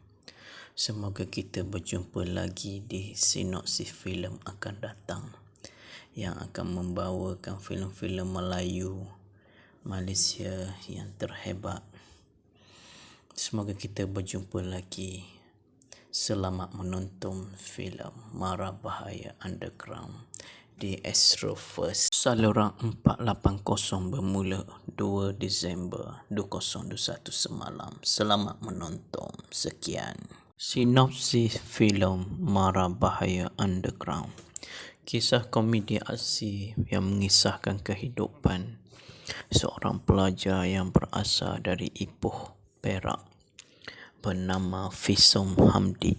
Semoga kita berjumpa lagi di sinopsis filem akan datang yang akan membawakan filem-filem Melayu Malaysia yang terhebat. Semoga kita berjumpa lagi. Selamat menonton filem Mara Bahaya Underground di Astro First. Saluran 480 bermula 2 Disember 2021 semalam. Selamat menonton. Sekian. Sinopsis filem Mara Bahaya Underground. Kisah komedi aksi yang mengisahkan kehidupan seorang pelajar yang berasal dari Ipoh, Perak, bernama Fisum Hamdi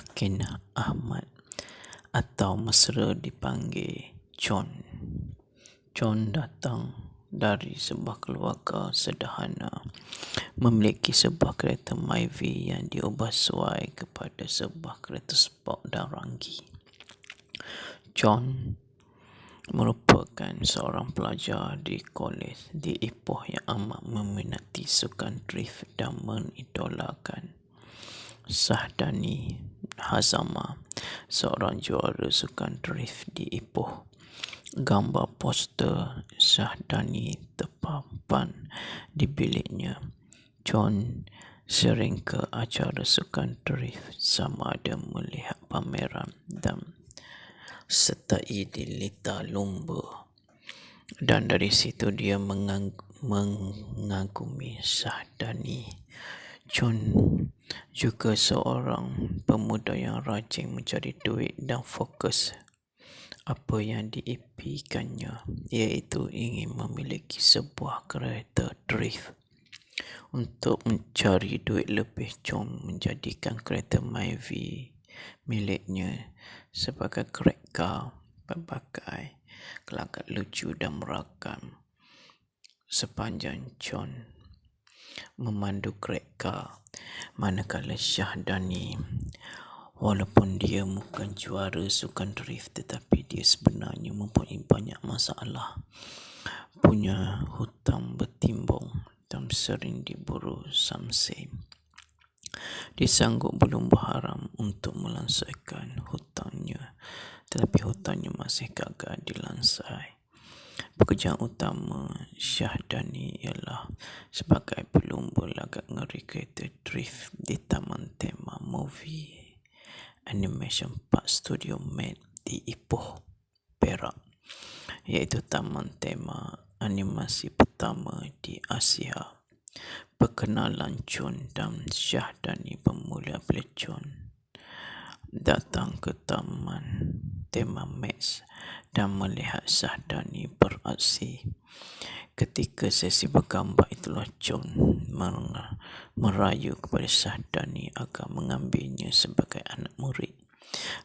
Akin Ahmad atau mesra dipanggil Con. Con datang dari sebuah keluarga sederhana, memiliki sebuah kereta Myvi yang diubah suai kepada sebuah kereta sport dan ranggi. Con merupakan seorang pelajar di kolej di Ipoh yang amat meminati sukan drift dan mengidolakan Syahdani Hazama, seorang juara sukan drift di Ipoh. Gambar poster Syahdani terpampang di biliknya. Con sering ke acara sukan drift sama ada melihat pameran dan sertai di lita lumba, dan dari situ dia mengagumi Syahdani. Con juga seorang pemuda yang rajin mencari duit dan fokus apa yang diimpikannya, iaitu ingin memiliki sebuah kereta drift. Untuk mencari duit lebih, Con menjadikan kereta Myvi miliknya sebagai crack car berbagai gelagat lucu dan merakam. Sepanjang Con memandu kereta, manakala Syahdani walaupun dia bukan juara sukan drift tetapi dia sebenarnya mempunyai banyak masalah, punya hutang bertimbung dan sering diburu samseng. Dia sanggup berlumba haram untuk melansaikan hutangnya, tetapi hutangnya masih gagal dilansai. Pekerjaan utama Syahdani ialah sebagai pelumba lagak ngeri kereta drift di Taman Tema Movie Animation Park Studio Made di Ipoh, Perak, iaitu taman tema animasi pertama di Asia. Perkenalan Chon dan Syahdani bermula bila Chon datang ke taman tema Max dan melihat Syahdani beraksi. Ketika sesi bergambar itulah Chon merayu kepada Syahdani agar mengambilnya sebagai anak murid.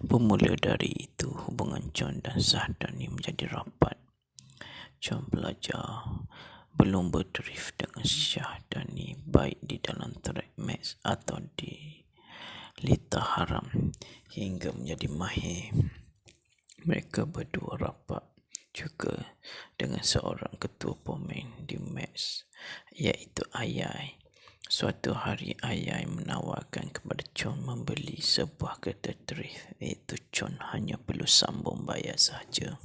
Bermula dari itu, hubungan Chon dan Syahdani menjadi rapat. Chon belajar berlumba drift dengan Syahdani baik di dalam track match atau di lita haram hingga menjadi mahir. Mereka berdua rapat juga dengan seorang ketua pemain di match, iaitu Ayai. Suatu hari Ayai menawarkan kepada Chon membeli sebuah kereta drift, iaitu Chon hanya perlu sambung bayar sahaja.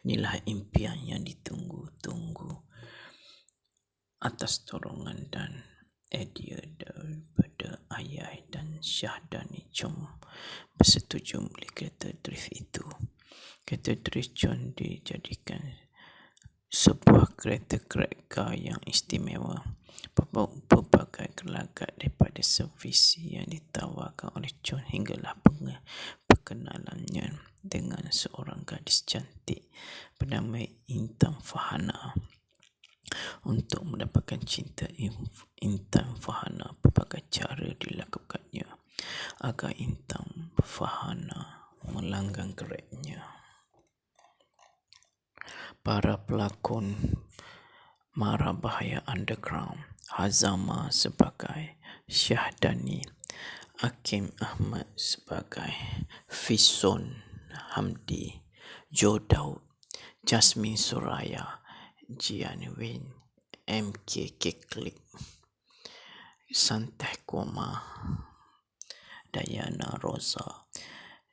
Inilah impian yang ditunggu-tunggu atas dorongan dan idea daripada Ayai dan Syahdani. Chon bersetuju membeli kereta drift itu. Kereta drift Chon dijadikan sebuah kereta yang istimewa. Pelbagai gelagat daripada servis yang ditawarkan oleh Chon hinggalah perkenalannya dengan seorang gadis cantik bernama Intan Farhana. Untuk mendapatkan cinta Intan Farhana, pelbagai cara dilakukannya agar Intan Farhana melanggang geraknya. Para pelakon Mara Bahaya Underground: Hazama sebagai Syahdani, Hakim Ahmad sebagai Fison Hamdi, Joe Daud, Jasmine Suraya, Jian Win, MK Keklik, Santeh Koma, Dayana Rosa,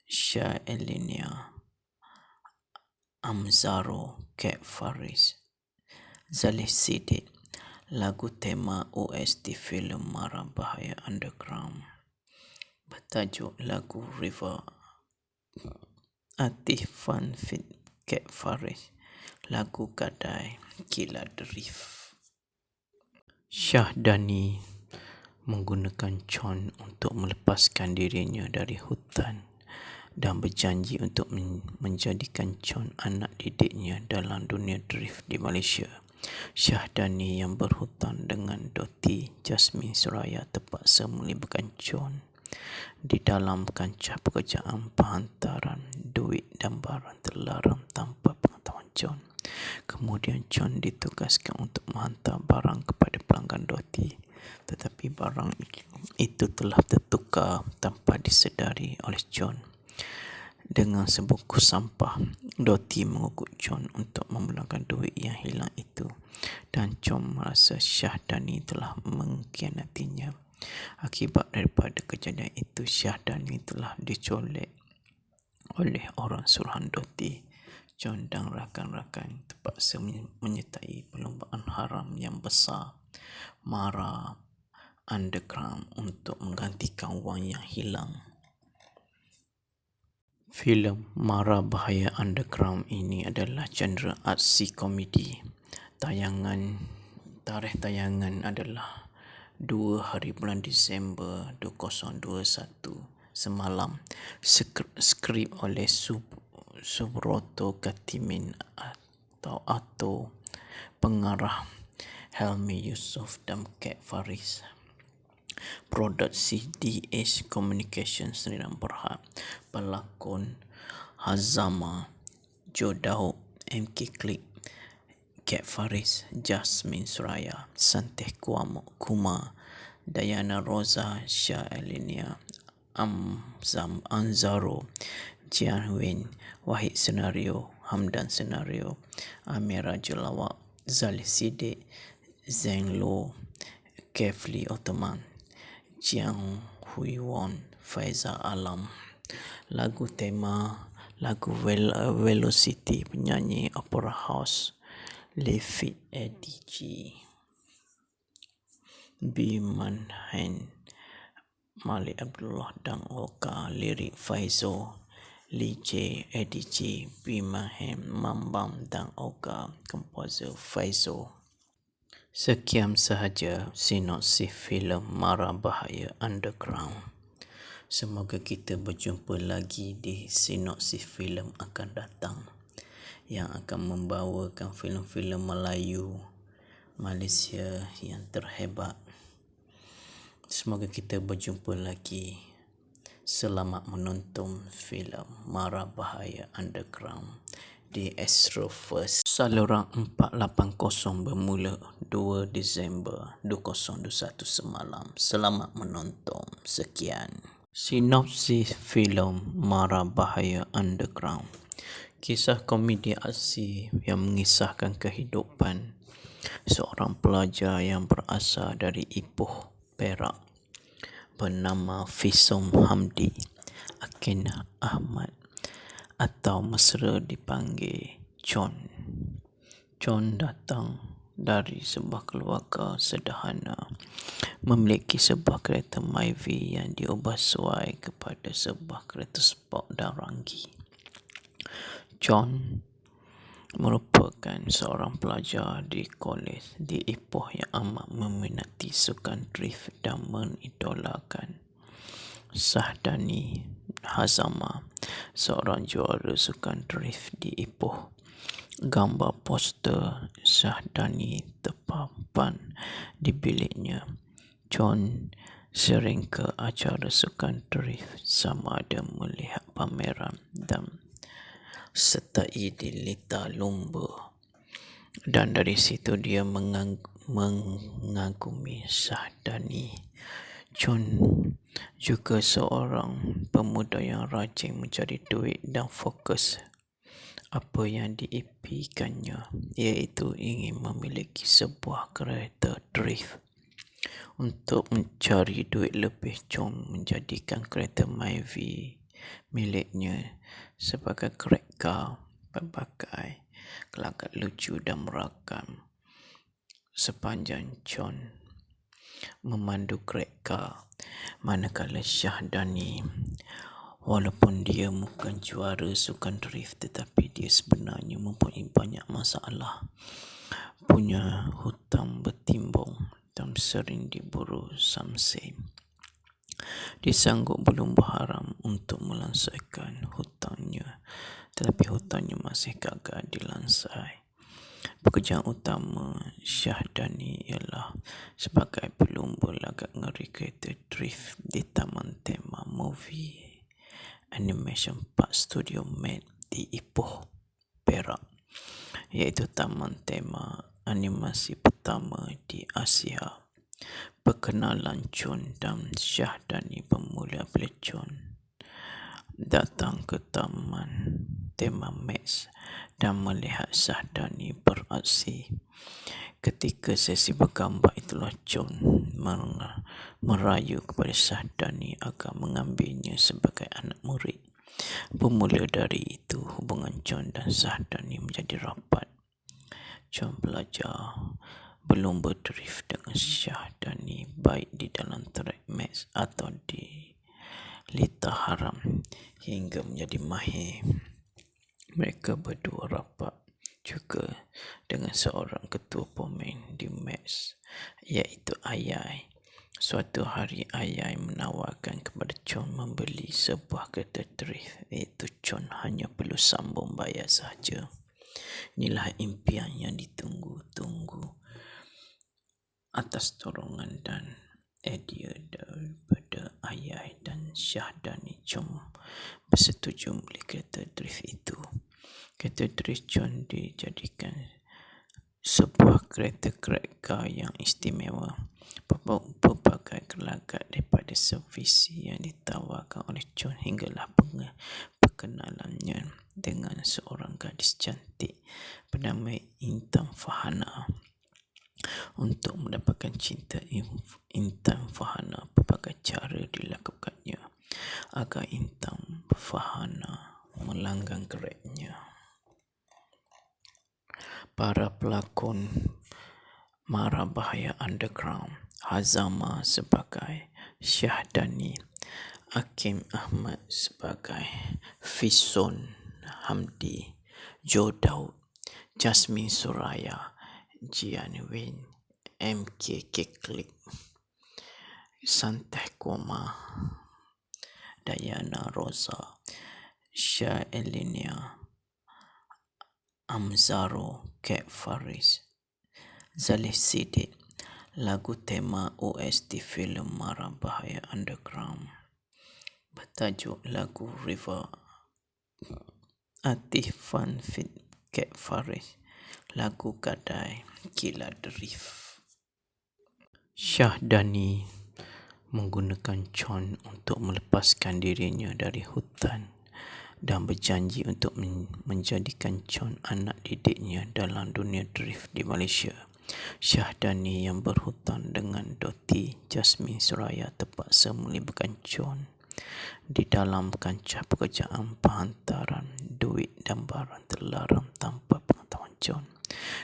Syah Elinia, Amzaro, Kat Faris, Zalih Siddiq. Lagu tema OST filem Mara Bahaya Underground bertajuk lagu River. Atifan Fit Kat Faris, lagu Gadai Gila Drift. Syahdani menggunakan Chon untuk melepaskan dirinya dari hutan dan berjanji untuk menjadikan Chon anak didiknya dalam dunia drift di Malaysia. Syahdani yang berhutang dengan Doti Jasmine Suraya terpaksa melibatkan Chon di dalam kancah pekerjaan penghantaran duit dan barang terlarang tanpa pengetahuan Chon. Kemudian Chon ditugaskan untuk menghantar barang kepada pelanggan Doti, tetapi barang itu telah tertukar tanpa disedari oleh Chon dengan sebungkus sampah. Doti mengugut Chon untuk memulangkan duit yang hilang itu, dan Chon merasa Syahdani telah mengkhianatinya. Akibat daripada kejadian itu, Syahdani telah dicolek oleh orang suruhan Doti. Chon dan rakan-rakan terpaksa menyertai perlombaan haram yang besar Mara Underground untuk menggantikan wang yang hilang. Filem Mara Bahaya Underground ini adalah genre aksi komedi. Tarikh tayangan adalah 2 hari bulan Disember 2021 semalam. Skrip oleh Subroto Katimin atau pengarah Helmi Yusof dan Kat Faris. Produksi DH Communication Sdn Bhd. Pelakon Hazama, Joe Daud, MK Klik, Kat Faris, Jasmine Suraya, Santeh Kumar, Dayana Rosa, Syah Elinia, Amzam Anzaro, Jian Huin, Wahid Senario, Hamdan Senario, Amira Jelawak, Zali Sidik, Zeng Lo, Kefli Ottoman, Jiang Hui Won, Faiza Alam. Lagu tema, lagu Velocity, penyanyi Opera House, Lefit ADG. B. Manhan, Malik Abdullah Dang Oka, lirik Faizo, Lee J, ADG, B. Manhan, Mambam Dang Oka, komposer Faizo. Sekian sahaja sinopsis filem Mara Bahaya Underground. Semoga kita berjumpa lagi di sinopsis filem akan datang yang akan membawakan filem-filem Melayu Malaysia yang terhebat. Semoga kita berjumpa lagi. Selamat menonton filem Mara Bahaya Underground di Astro First. Saluran 480 bermula 2 Disember 2021 semalam. Selamat menonton. Sekian. Sinopsis filem Mara Bahaya Underground. Kisah komedi aksi yang mengisahkan kehidupan seorang pelajar yang berasal dari Ipoh, Perak, bernama Fisom Hamdi Akin Ahmad atau mesra dipanggil John. John datang dari sebuah keluarga sederhana, memiliki sebuah kereta Myvi yang diubah sesuai kepada sebuah kereta sport dan ranggi. John merupakan seorang pelajar di kolej di Ipoh yang amat meminati sukan drift dan mengidolakan Sahdani Hazama, seorang juara sukan drift di Ipoh. Gambar poster Sahdani terpampang di biliknya. John sering ke acara sukan drift sama ada melihat pameran dan sertai di lita lumba, dan dari situ dia mengagumi Sahdani. John juga seorang pemuda yang rajin mencari duit dan fokus apa yang diimpikannya, iaitu ingin memiliki sebuah kereta drift. Untuk mencari duit lebih, John menjadikan kereta Myvi miliknya sebagai kereta berbagai gelagat lucu dan merakam. Sepanjang John memandu kereta, manakala Sahdani, walaupun dia bukan juara sukan drift, tetapi dia sebenarnya mempunyai banyak masalah, punya hutang bertimbung dan sering diburu samsem. Dia sanggup berlumba haram untuk melansaikan hutangnya, tetapi hutangnya masih gagal dilansai. Pekerjaan utama Sahdani ialah sebagai pelumba lagak ngeri kereta drift di Taman Tema Movie Animation Park Studio Med di Ipoh, Perak, iaitu taman tema animasi pertama di Asia. Perkenalan John dan Sahdani bermula bila John datang ke taman tema Max dan melihat Sahdani beraksi. Ketika sesi bergambar itulah John merayu kepada Sahdani agar mengambilnya sebagai anak murid. Bermula dari itu, hubungan John dan Sahdani menjadi rapat. John belajar berlumba drift dengan Sahdani, baik di dalam track match atau di lita haram, hingga menjadi mahir. Mereka berdua rapat juga dengan seorang ketua pemain di match, iaitu Ayai. Suatu hari Ayai menawarkan kepada John membeli sebuah kereta drift, iaitu John hanya perlu sambung bayar sahaja. Inilah impian yang ditunggu-tunggu. Atas dorongan dan idea daripada Ayai dan Sahdani, John bersetuju membeli kereta drift itu. Kereta drift John dijadikan sebuah kereta yang istimewa. Pelbagai gelagat daripada servis yang ditawarkan oleh John hinggalah perkenalannya dengan seorang gadis cantik bernama Intan Farhana. Untuk mendapatkan cinta Intan Farhana, pelbagai cara dilakukannya agar Intan Farhana melanggang geraknya. Para pelakon Mara Bahaya Underground: Hazama sebagai Syahdani, Hakim Ahmad sebagai Fison Hamdi, Joe Daud, Jasmine Suraya, Jian Win, MK Keklik, Santeh Koma, Diana Rosa, Syah Elinia, Amzaro, Kat Faris, Zalih Siddiq. Lagu tema OST filem Mara Bahaya Underground bertajuk lagu River. Atifan Fit Kat Faris, lagu Gadai Gila Drift. Syahdani menggunakan John untuk melepaskan dirinya dari hutan dan berjanji untuk menjadikan John anak didiknya dalam dunia drift di Malaysia. Syahdani yang berhutang dengan Doti Jasmine Suraya terpaksa melibatkan John di dalam kancah pekerjaan penghantaran duit dan barang terlarang tanpa pengetahuan John.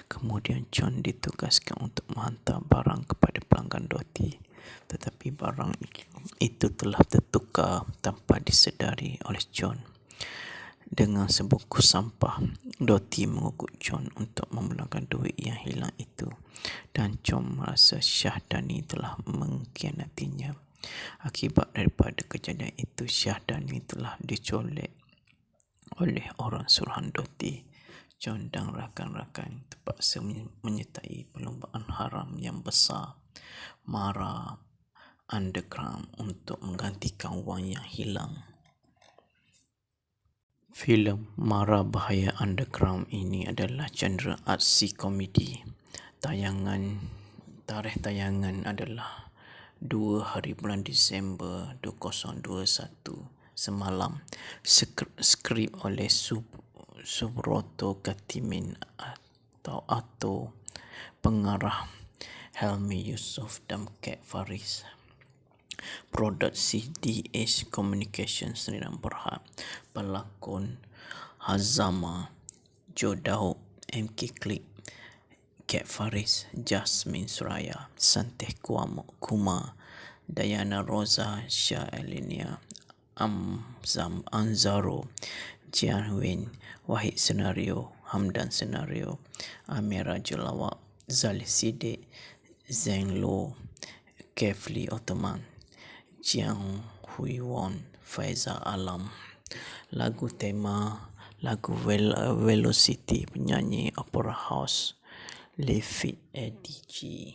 Kemudian John ditugaskan untuk menghantar barang kepada pelanggan Doti, tetapi barang itu telah tertukar tanpa disedari oleh John. Dengan sebungkus sampah, Doti mengugut John untuk memulangkan duit yang hilang itu, dan John merasa Syahdani telah mengkhianatinya. Akibat daripada kejadian itu, Syahdani telah dicolek oleh orang suruhan Doti. John dan rakan-rakan terpaksa menyertai perlombaan haram yang besar Mara Underground untuk menggantikan wang yang hilang. Filem Mara Bahaya Underground ini adalah genre aksi komedi. Tarikh tayangan adalah 2 hari bulan Disember 2021 semalam. Skrip oleh Subroto Katimin atau pengarah Helmi Yusof dan Kat Faris. Produksi DH Communication Sdn Bhd. Pelakon Hazama, Joe Daud, MK Klik, Kat Faris, Jasmine Suraya, Santeh Kuma, Diana Rosa, Syah Elinia, Anzaro, Jian Win, Wahid Senario, Hamdan Senario, Amira Jelawak, Zalih Siddiq, Zeng Lo, Kefli Ottoman, Jiang Hui Won, Faiza Alam. Lagu tema lagu Velocity penyanyi Opera House, Lefit ADG.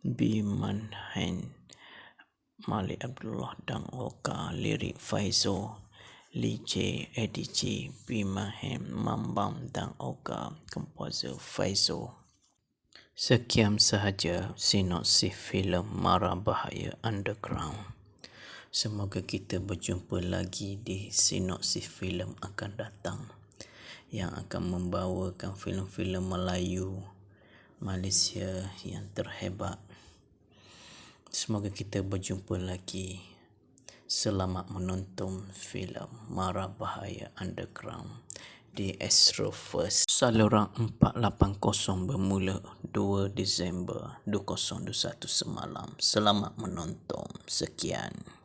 B. Manhan, Malik Abdullah dan Oka. Lirik Faizo, Lee J. ADG, B. Manhan, Mambam dan Oka. Komposer Faizo. Sekian sahaja sinopsis filem Mara Bahaya Underground. Semoga kita berjumpa lagi di sinopsis filem akan datang yang akan membawakan filem-filem Melayu Malaysia yang terhebat. Semoga kita berjumpa lagi. Selamat menonton filem Mara Bahaya Underground di Astro First saluran 480 bermula 2 Disember 2021 semalam. Selamat menonton. Sekian.